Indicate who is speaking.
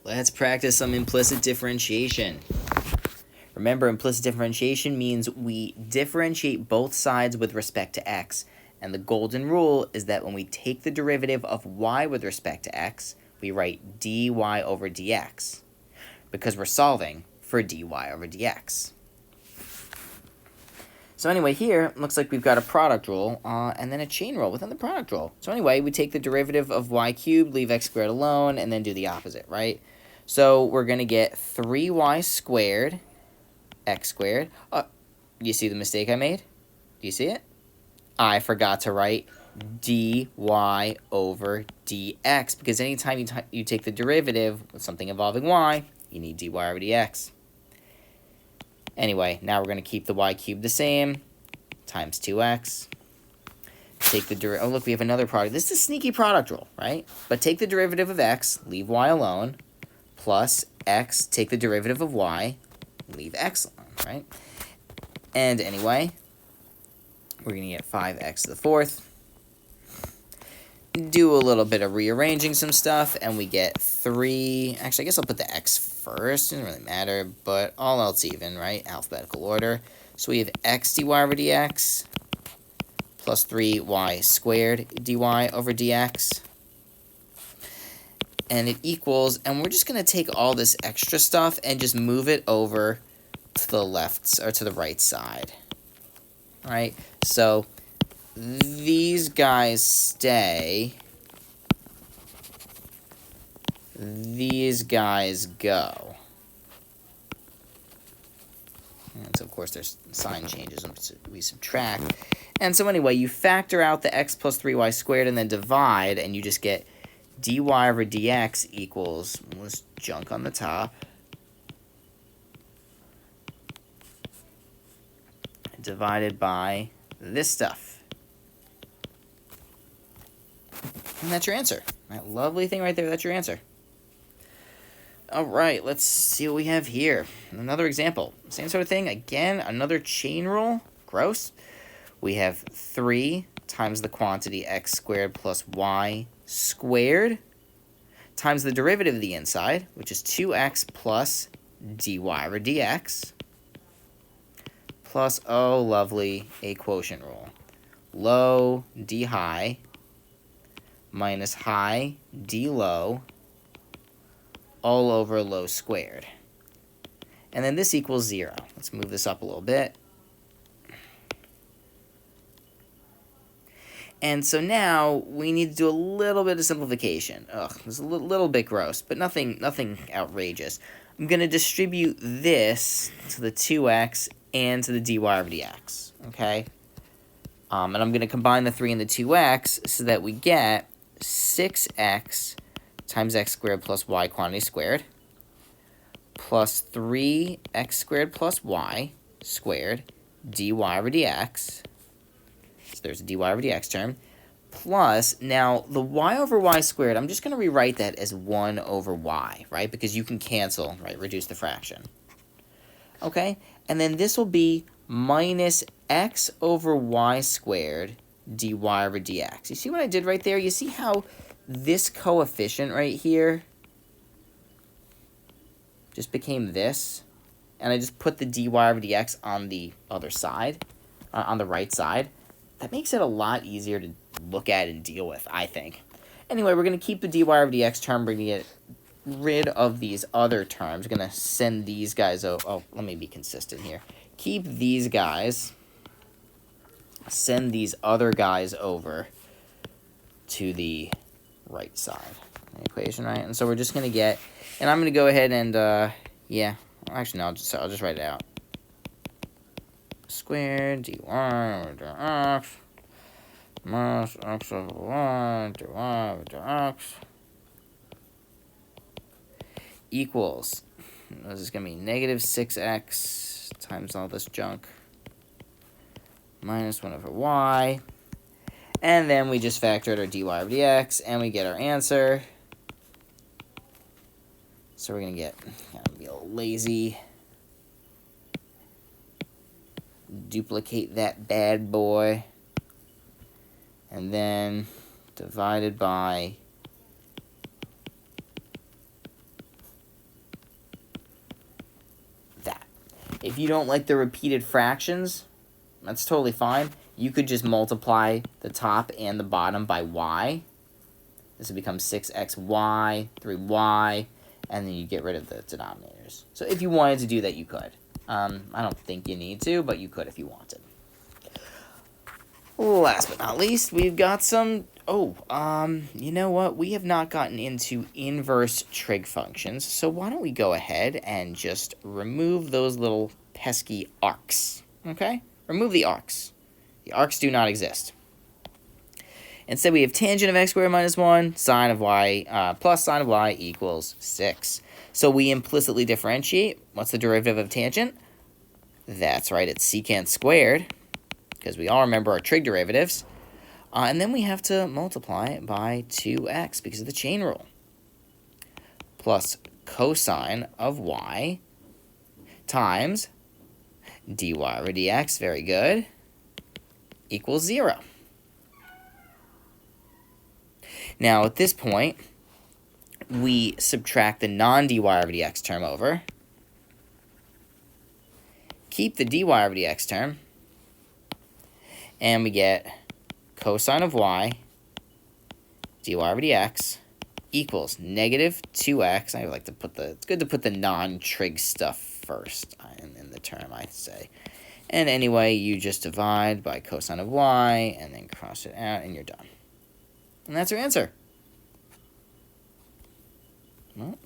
Speaker 1: Let's practice some implicit differentiation. Remember, implicit differentiation means we differentiate both sides with respect to x. And the golden rule is that when we take the derivative of y with respect to x, we write dy over dx, because we're solving for dy over dx. So anyway, here, it looks like we've got a product rule and then a chain rule within the product rule. So anyway, we take the derivative of y cubed, leave x squared alone, and then do the opposite, right? So we're going to get 3y squared, x squared. You see the mistake I made? Do you see it? I forgot to write dy over dx, because anytime you take the derivative with something involving y, you need dy over dx. Anyway, now we're going to keep the y cubed the same, times 2x. Take the derivative. Oh, look, we have another product. This is a sneaky product rule, right? But take the derivative of x, leave y alone, plus x, take the derivative of y, leave x alone, right? And anyway, we're going to get 5x to the fourth. Do a little bit of rearranging some stuff, and we get 3. Actually, I guess I'll put the x first. Doesn't really matter, but all else even, right? Alphabetical order. So we have x dy over dx plus 3y squared dy over dx. And it equals, and we're just going to take all this extra stuff and just move it over to the left, or to the right side. All right? So these guys stay. These guys go. And so, of course, there's sign changes, and we subtract. And so anyway, you factor out the x plus 3y squared and then divide, and you just get dy over dx equals this junk on the top divided by this stuff. And that's your answer. That lovely thing right there, that's your answer. All right, let's see what we have here. Another example. Same sort of thing. Again, another chain rule. Gross. We have 3 times the quantity x squared plus y squared times the derivative of the inside, which is 2x plus dy over dx, plus, oh, lovely, a quotient rule. Low d high minus high d low all over low squared. And then this equals 0. Let's move this up a little bit. And so now we need to do a little bit of simplification. Ugh, it's a little bit gross, but nothing outrageous. I'm going to distribute this to the 2x and to the dy over dx, okay? And I'm going to combine the 3 and the 2x so that we get 6x times x squared plus y quantity squared plus 3x squared plus y squared dy over dx. So there's a dy over dx term. Plus, now the y over y squared, I'm just going to rewrite that as 1 over y, right? Because you can cancel, right? Reduce the fraction. Okay? And then this will be minus x over y squared dy over dx. You see what I did right there? You see how this coefficient right here just became this? And I just put the dy over dx on the other side, on the right side. That makes it a lot easier to look at and deal with, I think. Anyway, we're going to keep the dy over dx term. We're going to get rid of these other terms. We're going to send these guys over. Oh, let me be consistent here. Keep these guys. Send these other guys over to the right side of the equation, right? And so we're just going to get, and I'm going to go ahead and, yeah. Actually, no, I'll just write it out. Squared dy over dx minus x over y dy over dx equals, this is going to be negative 6x times all this junk minus 1 over y. And then we just factored our dy over dx, and we get our answer. So we're going to get, be a little lazy. Duplicate that bad boy. And then divided by If you don't like the repeated fractions, that's totally fine. You could just multiply the top and the bottom by y. This would become 6xy, 3y, and then you get rid of the denominators. So if you wanted to do that, you could. I don't think you need to, but you could if you wanted. Last but not least, we've got some... you know what? We have not gotten into inverse trig functions, so why don't we go ahead and just remove those little pesky arcs, okay? Remove the arcs. The arcs do not exist. Instead, we have tangent of x squared minus 1, sine of y, plus sine of y equals 6. So we implicitly differentiate. What's the derivative of tangent? That's right, it's secant squared, because we all remember our trig derivatives. And then we have to multiply it by 2x because of the chain rule. Plus cosine of y times dy over dx, very good, equals 0. Now, at this point, we subtract the non-dy over dx term over, keep the dy over dx term, and we get cosine of y dy over dx equals negative 2x. I like to put it's good to put the non-trig stuff first in the term, I'd say. And anyway, you just divide by cosine of y and then cross it out and you're done. And that's your answer. Well,